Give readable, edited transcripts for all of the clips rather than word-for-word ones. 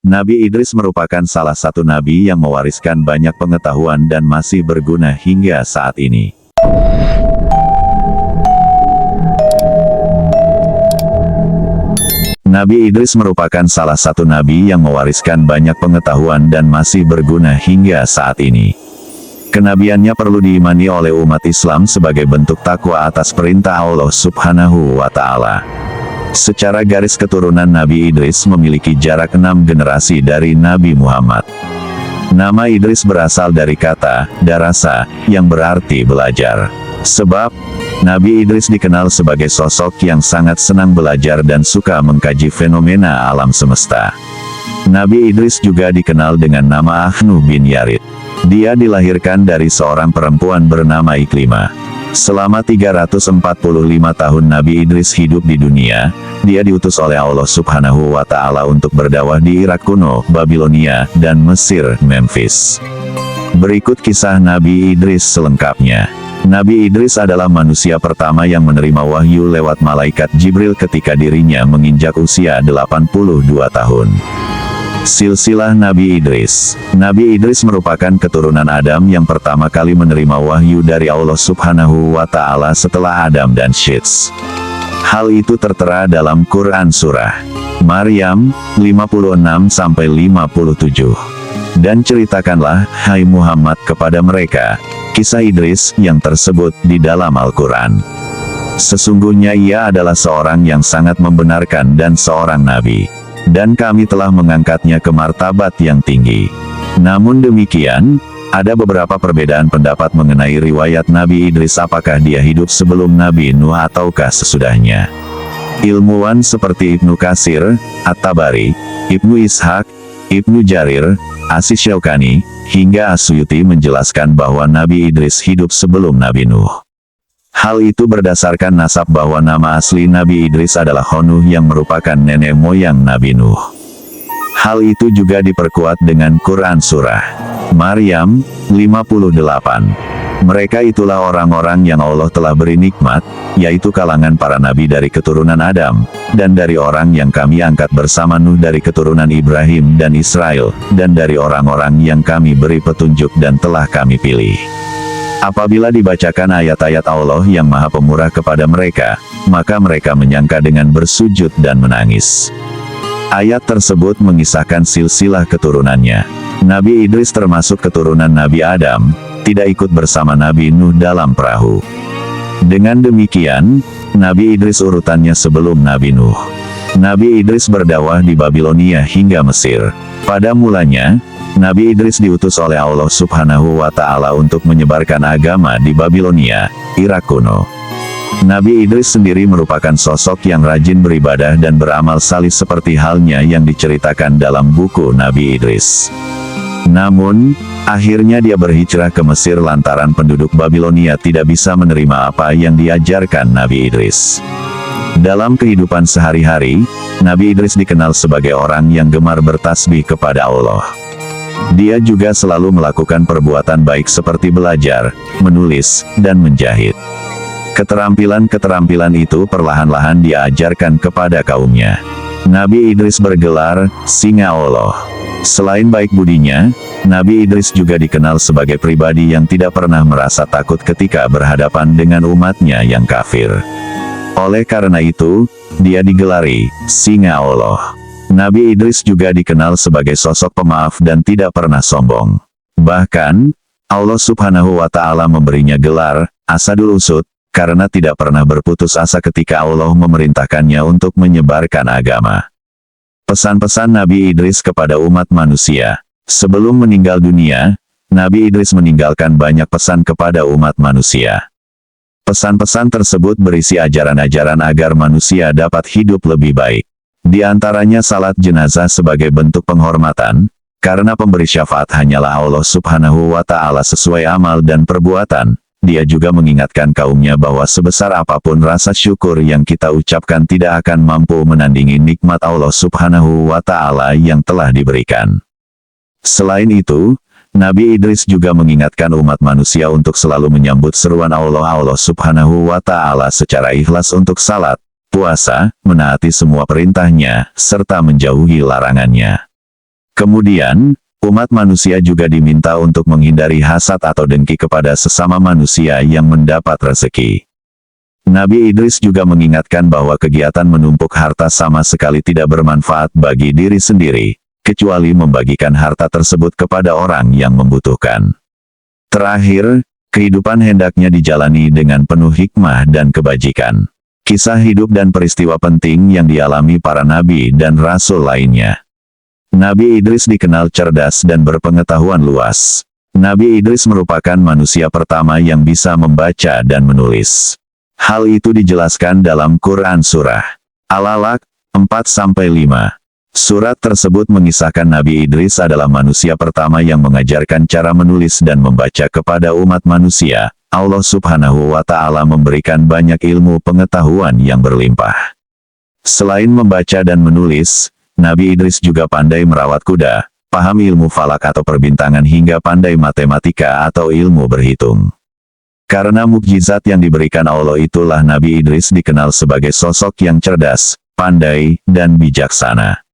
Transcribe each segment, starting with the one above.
Nabi Idris merupakan salah satu nabi yang mewariskan banyak pengetahuan dan masih berguna hingga saat ini. Nabi Idris merupakan salah satu nabi yang mewariskan banyak pengetahuan dan masih berguna hingga saat ini. Kenabiannya perlu diimani oleh umat Islam sebagai bentuk takwa atas perintah Allah Subhanahu wa Ta'ala. Secara garis keturunan Nabi Idris memiliki jarak 6 generasi dari Nabi Muhammad. Nama Idris berasal dari kata darasa, yang berarti belajar. Sebab, Nabi Idris dikenal sebagai sosok yang sangat senang belajar dan suka mengkaji fenomena alam semesta. Nabi Idris juga dikenal dengan nama Ahnuh bin Yarid. Dia dilahirkan dari seorang perempuan bernama Iklimah. Selama 345 tahun Nabi Idris hidup di dunia, dia diutus oleh Allah Subhanahu wa Ta'ala untuk berdakwah di Irak kuno, Babilonia, dan Mesir, Memphis. Berikut kisah Nabi Idris selengkapnya. Nabi Idris adalah manusia pertama yang menerima wahyu lewat malaikat Jibril ketika dirinya menginjak usia 82 tahun. Silsilah Nabi Idris. Nabi Idris merupakan keturunan Adam yang pertama kali menerima wahyu dari Allah Subhanahu wa Ta'ala setelah Adam dan Syeds. Hal itu tertera dalam Quran Surah Maryam 56-57. Dan ceritakanlah, hai Muhammad, kepada mereka kisah Idris yang tersebut di dalam Al-Quran. Sesungguhnya ia adalah seorang yang sangat membenarkan dan seorang nabi. Dan kami telah mengangkatnya ke martabat yang tinggi. Namun demikian, ada beberapa perbedaan pendapat mengenai riwayat Nabi Idris, apakah dia hidup sebelum Nabi Nuh ataukah sesudahnya. Ilmuwan seperti Ibnu Katsir, At-Tabari, Ibnu Ishaq, Ibnu Jarir, Asy-Syaukani, hingga As-Suyuti menjelaskan bahwa Nabi Idris hidup sebelum Nabi Nuh. Hal itu berdasarkan nasab bahwa nama asli Nabi Idris adalah Honuh yang merupakan nenek moyang Nabi Nuh. Hal itu juga diperkuat dengan Quran Surah Maryam 58. Mereka itulah orang-orang yang Allah telah beri nikmat, yaitu kalangan para nabi dari keturunan Adam, dan dari orang yang kami angkat bersama Nuh dari keturunan Ibrahim dan Israel, dan dari orang-orang yang kami beri petunjuk dan telah kami pilih. Apabila dibacakan ayat-ayat Allah yang Maha Pemurah kepada mereka, maka mereka menyangka dengan bersujud dan menangis. Ayat tersebut mengisahkan silsilah keturunannya. Nabi Idris termasuk keturunan Nabi Adam, tidak ikut bersama Nabi Nuh dalam perahu. Dengan demikian, Nabi Idris urutannya sebelum Nabi Nuh. Nabi Idris berdakwah di Babilonia hingga Mesir. Pada mulanya, Nabi Idris diutus oleh Allah Subhanahu wa Ta'ala untuk menyebarkan agama di Babilonia, Irak kuno. Nabi Idris sendiri merupakan sosok yang rajin beribadah dan beramal salih seperti halnya yang diceritakan dalam buku Nabi Idris. Namun, akhirnya dia berhijrah ke Mesir lantaran penduduk Babilonia tidak bisa menerima apa yang diajarkan Nabi Idris. Dalam kehidupan sehari-hari, Nabi Idris dikenal sebagai orang yang gemar bertasbih kepada Allah. Dia juga selalu melakukan perbuatan baik seperti belajar, menulis, dan menjahit. Keterampilan-keterampilan itu perlahan-lahan dia ajarkan kepada kaumnya. Nabi Idris bergelar Singa Allah. Selain baik budinya, Nabi Idris juga dikenal sebagai pribadi yang tidak pernah merasa takut ketika berhadapan dengan umatnya yang kafir. Oleh karena itu, dia digelari Singa Allah. Nabi Idris juga dikenal sebagai sosok pemaaf dan tidak pernah sombong. Bahkan, Allah Subhanahu wa Ta'ala memberinya gelar Asadul Usud, karena tidak pernah berputus asa ketika Allah memerintahkannya untuk menyebarkan agama. Pesan-pesan Nabi Idris kepada umat manusia. Sebelum meninggal dunia, Nabi Idris meninggalkan banyak pesan kepada umat manusia. Pesan-pesan tersebut berisi ajaran-ajaran agar manusia dapat hidup lebih baik. Di antaranya salat jenazah sebagai bentuk penghormatan, karena pemberi syafaat hanyalah Allah Subhanahu wa Ta'ala sesuai amal dan perbuatan. Dia juga mengingatkan kaumnya bahwa sebesar apapun rasa syukur yang kita ucapkan tidak akan mampu menandingi nikmat Allah Subhanahu wa Ta'ala yang telah diberikan. Selain itu, Nabi Idris juga mengingatkan umat manusia untuk selalu menyambut seruan Allah Subhanahu wa Ta'ala secara ikhlas untuk salat, puasa, menaati semua perintahnya, serta menjauhi larangannya. Kemudian, umat manusia juga diminta untuk menghindari hasad atau dengki kepada sesama manusia yang mendapat rezeki. Nabi Idris juga mengingatkan bahwa kegiatan menumpuk harta sama sekali tidak bermanfaat bagi diri sendiri, kecuali membagikan harta tersebut kepada orang yang membutuhkan. Terakhir, kehidupan hendaknya dijalani dengan penuh hikmah dan kebajikan. Kisah hidup dan peristiwa penting yang dialami para nabi dan rasul lainnya. Nabi Idris dikenal cerdas dan berpengetahuan luas. Nabi Idris merupakan manusia pertama yang bisa membaca dan menulis. Hal itu dijelaskan dalam Quran Surah Al-Alaq 4-5. Surat tersebut mengisahkan Nabi Idris adalah manusia pertama yang mengajarkan cara menulis dan membaca kepada umat manusia. Allah Subhanahu wa Ta'ala memberikan banyak ilmu pengetahuan yang berlimpah. Selain membaca dan menulis, Nabi Idris juga pandai merawat kuda, paham ilmu falak atau perbintangan hingga pandai matematika atau ilmu berhitung. Karena mukjizat yang diberikan Allah itulah Nabi Idris dikenal sebagai sosok yang cerdas, pandai, dan bijaksana.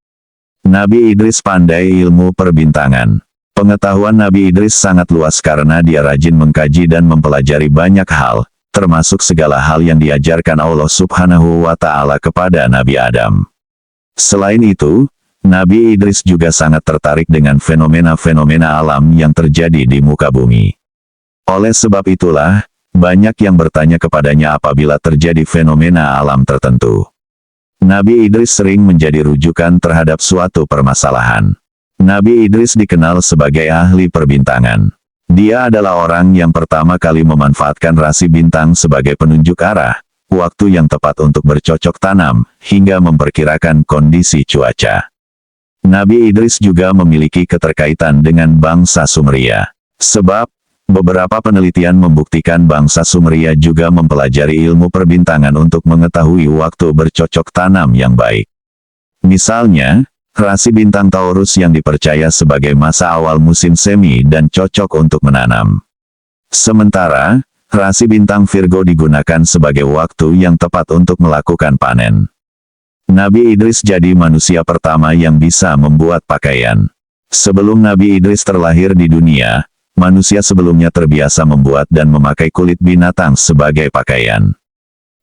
Nabi Idris pandai ilmu perbintangan. Pengetahuan Nabi Idris sangat luas karena dia rajin mengkaji dan mempelajari banyak hal, termasuk segala hal yang diajarkan Allah Subhanahu wa Ta'ala kepada Nabi Adam. Selain itu, Nabi Idris juga sangat tertarik dengan fenomena-fenomena alam yang terjadi di muka bumi. Oleh sebab itulah, banyak yang bertanya kepadanya apabila terjadi fenomena alam tertentu. Nabi Idris sering menjadi rujukan terhadap suatu permasalahan. Nabi Idris dikenal sebagai ahli perbintangan. Dia adalah orang yang pertama kali memanfaatkan rasi bintang sebagai penunjuk arah, waktu yang tepat untuk bercocok tanam, hingga memperkirakan kondisi cuaca. Nabi Idris juga memiliki keterkaitan dengan bangsa Sumeria. Sebab, beberapa penelitian membuktikan bangsa Sumeria juga mempelajari ilmu perbintangan untuk mengetahui waktu bercocok tanam yang baik. Misalnya, rasi bintang Taurus yang dipercaya sebagai masa awal musim semi dan cocok untuk menanam. Sementara, rasi bintang Virgo digunakan sebagai waktu yang tepat untuk melakukan panen. Nabi Idris jadi manusia pertama yang bisa membuat pakaian. Sebelum Nabi Idris terlahir di dunia, manusia sebelumnya terbiasa membuat dan memakai kulit binatang sebagai pakaian.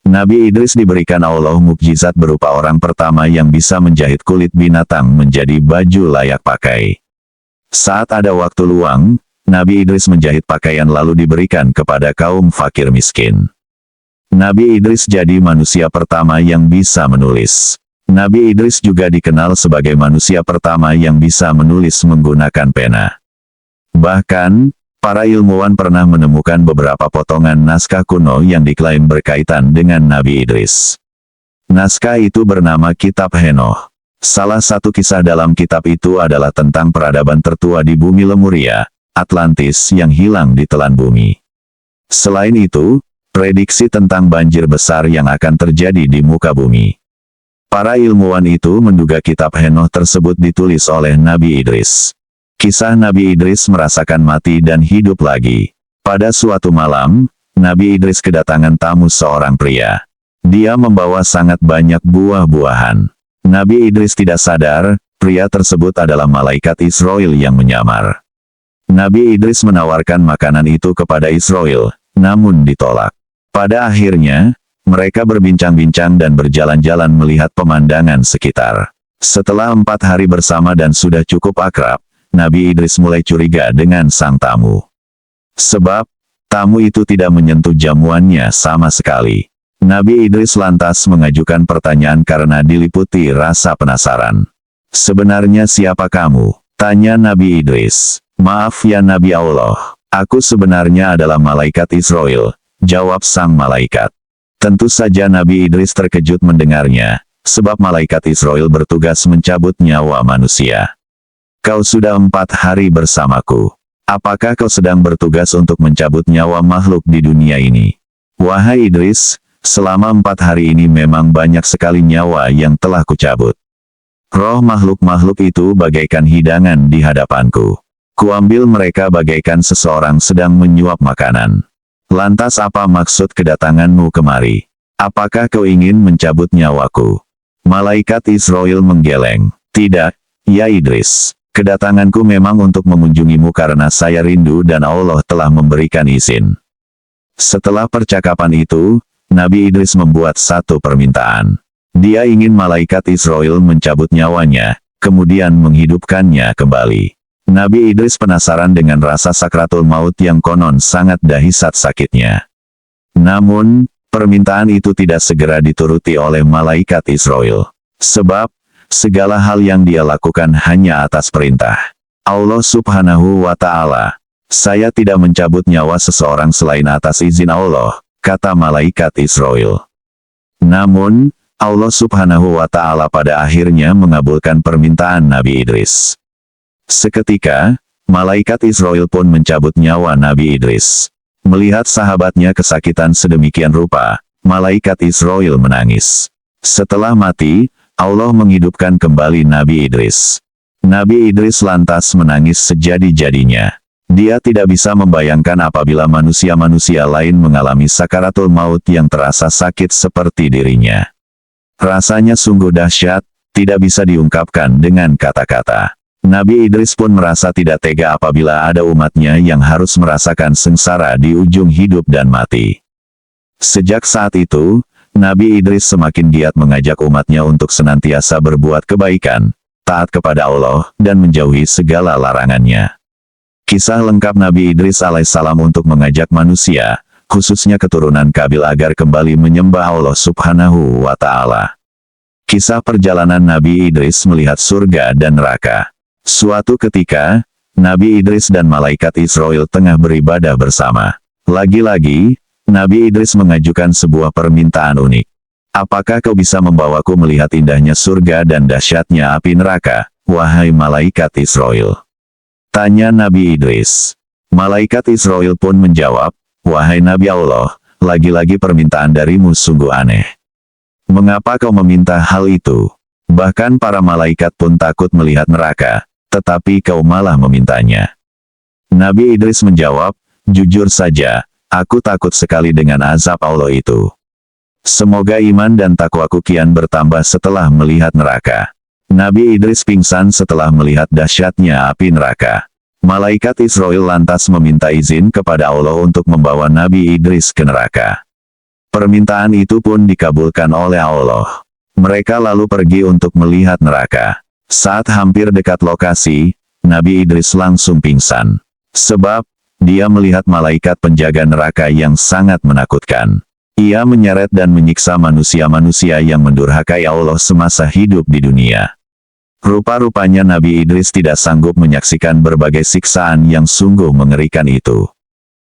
Nabi Idris diberikan Allah mukjizat berupa orang pertama yang bisa menjahit kulit binatang menjadi baju layak pakai. Saat ada waktu luang, Nabi Idris menjahit pakaian lalu diberikan kepada kaum fakir miskin. Nabi Idris jadi manusia pertama yang bisa menulis. Nabi Idris juga dikenal sebagai manusia pertama yang bisa menulis menggunakan pena. Bahkan, para ilmuwan pernah menemukan beberapa potongan naskah kuno yang diklaim berkaitan dengan Nabi Idris. Naskah itu bernama Kitab Henoh. Salah satu kisah dalam kitab itu adalah tentang peradaban tertua di bumi Lemuria, Atlantis yang hilang di telan bumi. Selain itu, prediksi tentang banjir besar yang akan terjadi di muka bumi. Para ilmuwan itu menduga kitab Henoh tersebut ditulis oleh Nabi Idris. Kisah Nabi Idris merasakan mati dan hidup lagi. Pada suatu malam, Nabi Idris kedatangan tamu seorang pria. Dia membawa sangat banyak buah-buahan. Nabi Idris tidak sadar, pria tersebut adalah malaikat Israel yang menyamar. Nabi Idris menawarkan makanan itu kepada Israel, namun ditolak. Pada akhirnya, mereka berbincang-bincang dan berjalan-jalan melihat pemandangan sekitar. Setelah 4 hari bersama dan sudah cukup akrab, Nabi Idris mulai curiga dengan sang tamu. Sebab, tamu itu tidak menyentuh jamuannya sama sekali. Nabi Idris lantas mengajukan pertanyaan karena diliputi rasa penasaran. "Sebenarnya siapa kamu?" tanya Nabi Idris. "Maaf ya Nabi Allah, aku sebenarnya adalah malaikat Israel," jawab sang malaikat. Tentu saja Nabi Idris terkejut mendengarnya, sebab malaikat Israel bertugas mencabut nyawa manusia. "Kau sudah 4 hari bersamaku. Apakah kau sedang bertugas untuk mencabut nyawa makhluk di dunia ini?" "Wahai Idris, selama 4 hari ini memang banyak sekali nyawa yang telah kucabut. Roh makhluk-makhluk itu bagaikan hidangan di hadapanku. Kuambil mereka bagaikan seseorang sedang menyuap makanan. Lantas apa maksud kedatanganmu kemari? Apakah kau ingin mencabut nyawaku?" Malaikat Israel menggeleng. "Tidak, ya Idris. kedatanganku memang untuk mengunjungimu karena saya rindu dan Allah telah memberikan izin. Setelah percakapan itu, Nabi Idris membuat satu permintaan. Dia ingin malaikat Israel mencabut nyawanya, kemudian menghidupkannya kembali. Nabi Idris penasaran dengan rasa sakratul maut yang konon sangat dahsyat sakitnya. Namun, permintaan itu tidak segera dituruti oleh malaikat Israel. Sebab, segala hal yang dia lakukan hanya atas perintah Allah Subhanahu wa Ta'ala. Saya tidak mencabut nyawa seseorang selain atas izin Allah, kata malaikat Israel. Namun, Allah Subhanahu wa Ta'ala pada akhirnya mengabulkan permintaan Nabi Idris. Seketika, malaikat Israel pun mencabut nyawa Nabi Idris. Melihat sahabatnya kesakitan sedemikian rupa, malaikat Israel menangis. Setelah mati, Allah menghidupkan kembali Nabi Idris. Nabi Idris lantas menangis sejadi-jadinya. Dia tidak bisa membayangkan apabila manusia-manusia lain mengalami sakaratul maut yang terasa sakit seperti dirinya. Rasanya sungguh dahsyat, tidak bisa diungkapkan dengan kata-kata. Nabi Idris pun merasa tidak tega apabila ada umatnya yang harus merasakan sengsara di ujung hidup dan mati. Sejak saat itu, Nabi Idris semakin giat mengajak umatnya untuk senantiasa berbuat kebaikan, taat kepada Allah, dan menjauhi segala larangannya. Kisah lengkap Nabi Idris alaihissalam untuk mengajak manusia, khususnya keturunan Kabil agar kembali menyembah Allah Subhanahu wa Ta'ala. Kisah perjalanan Nabi Idris melihat surga dan neraka. Suatu ketika, Nabi Idris dan malaikat Israel tengah beribadah bersama. Lagi-lagi, Nabi Idris mengajukan sebuah permintaan unik. Apakah kau bisa membawaku melihat indahnya surga dan dahsyatnya api neraka, wahai malaikat Israel? Tanya Nabi Idris. Malaikat Israel pun menjawab, wahai Nabi Allah, lagi-lagi permintaan darimu sungguh aneh. Mengapa kau meminta hal itu? Bahkan para malaikat pun takut melihat neraka, tetapi kau malah memintanya. Nabi Idris menjawab, jujur saja, aku takut sekali dengan azab Allah itu. Semoga iman dan takwaku kian bertambah setelah melihat neraka. Nabi Idris pingsan setelah melihat dahsyatnya api neraka. Malaikat Israel lantas meminta izin kepada Allah untuk membawa Nabi Idris ke neraka. Permintaan itu pun dikabulkan oleh Allah. Mereka lalu pergi untuk melihat neraka. Saat hampir dekat lokasi, Nabi Idris langsung pingsan. Sebab, dia melihat malaikat penjaga neraka yang sangat menakutkan. Ia menyeret dan menyiksa manusia-manusia yang mendurhakai Allah semasa hidup di dunia. Rupa-rupanya Nabi Idris tidak sanggup menyaksikan berbagai siksaan yang sungguh mengerikan itu.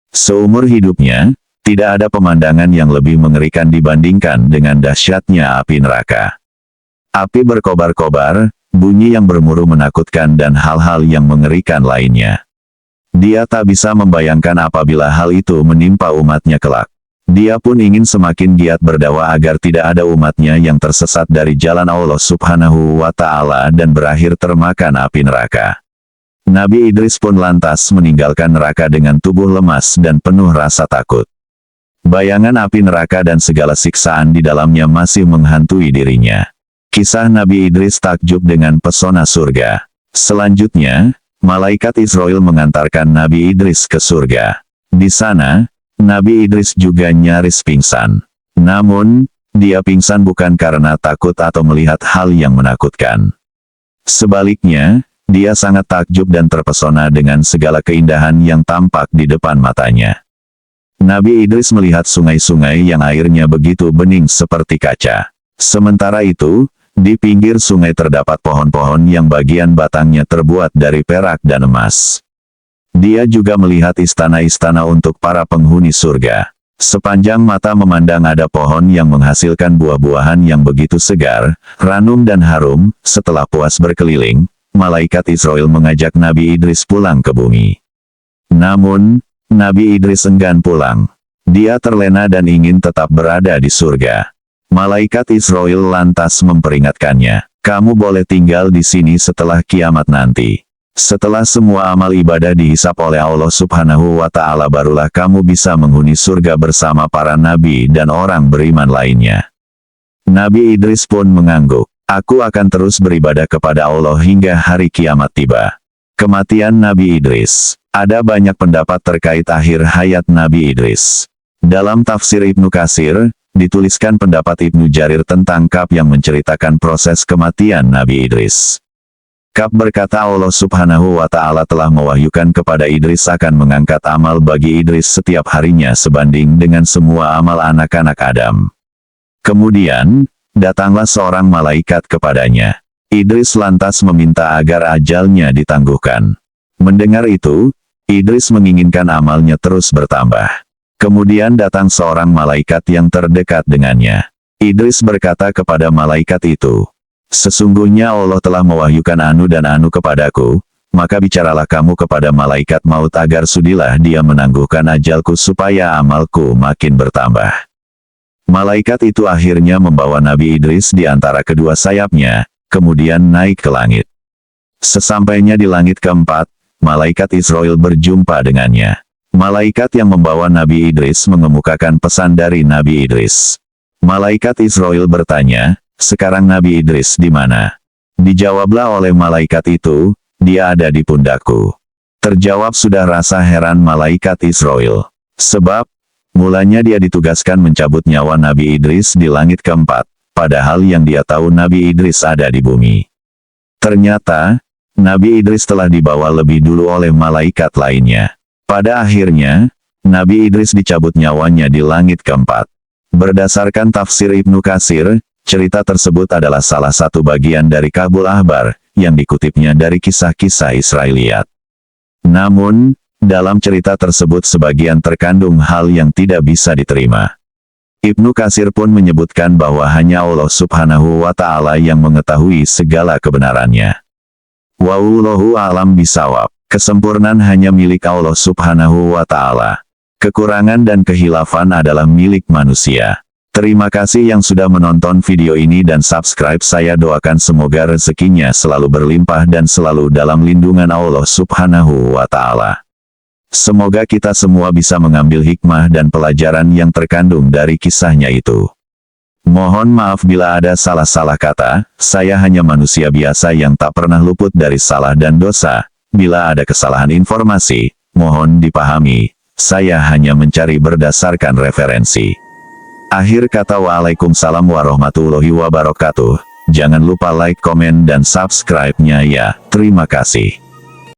Seumur hidupnya, tidak ada pemandangan yang lebih mengerikan dibandingkan dengan dahsyatnya api neraka. Api berkobar-kobar, bunyi yang bermuru menakutkan dan hal-hal yang mengerikan lainnya. Dia tak bisa membayangkan apabila hal itu menimpa umatnya kelak. Dia pun ingin semakin giat berdakwah agar tidak ada umatnya yang tersesat dari jalan Allah Subhanahu wa Ta'ala dan berakhir termakan api neraka. Nabi Idris pun lantas meninggalkan neraka dengan tubuh lemas dan penuh rasa takut. Bayangan api neraka dan segala siksaan di dalamnya masih menghantui dirinya. Kisah Nabi Idris takjub dengan pesona surga. Selanjutnya, malaikat Israel mengantarkan Nabi Idris ke surga. Di sana, Nabi Idris juga nyaris pingsan. Namun, dia pingsan bukan karena takut atau melihat hal yang menakutkan. Sebaliknya, dia sangat takjub dan terpesona dengan segala keindahan yang tampak di depan matanya. Nabi Idris melihat sungai-sungai yang airnya begitu bening seperti kaca. Sementara itu, di pinggir sungai terdapat pohon-pohon yang bagian batangnya terbuat dari perak dan emas. Dia juga melihat istana-istana untuk para penghuni surga. Sepanjang mata memandang ada pohon yang menghasilkan buah-buahan yang begitu segar, ranum dan harum. Setelah puas berkeliling, malaikat Israel mengajak Nabi Idris pulang ke bumi. Namun, Nabi Idris enggan pulang. Dia terlena dan ingin tetap berada di surga. Malaikat Israel lantas memperingatkannya, kamu boleh tinggal di sini setelah kiamat nanti. Setelah semua amal ibadah dihisap oleh Allah Subhanahu wa Ta'ala barulah kamu bisa menghuni surga bersama para nabi dan orang beriman lainnya. Nabi Idris pun mengangguk. Aku akan terus beribadah kepada Allah hingga hari kiamat tiba. Kematian Nabi Idris. Ada banyak pendapat terkait akhir hayat Nabi Idris. Dalam tafsir Ibnu Katsir, dituliskan pendapat Ibnu Jarir tentang Ka'b yang menceritakan proses kematian Nabi Idris. Ka'b berkata Allah Subhanahu wa Ta'ala telah mewahyukan kepada Idris akan mengangkat amal bagi Idris setiap harinya sebanding dengan semua amal anak-anak Adam. Kemudian, datanglah seorang malaikat kepadanya. Idris lantas meminta agar ajalnya ditangguhkan. Mendengar itu, Idris menginginkan amalnya terus bertambah. Kemudian datang seorang malaikat yang terdekat dengannya. Idris berkata kepada malaikat itu, "Sesungguhnya Allah telah mewahyukan anu dan anu kepadaku, maka bicaralah kamu kepada malaikat maut agar sudilah dia menangguhkan ajalku supaya amalku makin bertambah." Malaikat itu akhirnya membawa Nabi Idris di antara kedua sayapnya, kemudian naik ke langit. Sesampainya di langit keempat, malaikat Israel berjumpa dengannya. Malaikat yang membawa Nabi Idris mengemukakan pesan dari Nabi Idris. Malaikat Israel bertanya, "Sekarang Nabi Idris di mana?" Dijawablah oleh malaikat itu, "Dia ada di pundakku." Terjawab sudah rasa heran malaikat Israel. Sebab, mulanya dia ditugaskan mencabut nyawa Nabi Idris di langit keempat, padahal yang dia tahu Nabi Idris ada di bumi. Ternyata, Nabi Idris telah dibawa lebih dulu oleh malaikat lainnya. Pada akhirnya, Nabi Idris dicabut nyawanya di langit keempat. Berdasarkan tafsir Ibnu Katsir, cerita tersebut adalah salah satu bagian dari Kabul Ahbar, yang dikutipnya dari kisah-kisah Israiliyat. Namun, dalam cerita tersebut sebagian terkandung hal yang tidak bisa diterima. Ibnu Katsir pun menyebutkan bahwa hanya Allah Subhanahu wa Ta'ala yang mengetahui segala kebenarannya. Wallahu a'lam bishawab. Kesempurnaan hanya milik Allah Subhanahu wa Ta'ala. Kekurangan dan kehilafan adalah milik manusia. Terima kasih yang sudah menonton video ini dan subscribe. Saya doakan semoga rezekinya selalu berlimpah dan selalu dalam lindungan Allah Subhanahu wa Ta'ala. Semoga kita semua bisa mengambil hikmah dan pelajaran yang terkandung dari kisahnya itu. Mohon maaf bila ada salah-salah kata, saya hanya manusia biasa yang tak pernah luput dari salah dan dosa. Bila ada kesalahan informasi, mohon dipahami, saya hanya mencari berdasarkan referensi. Akhir kata, waalaikumsalam warahmatullahi wabarakatuh. Jangan lupa like, komen, dan subscribe-nya ya. Terima kasih.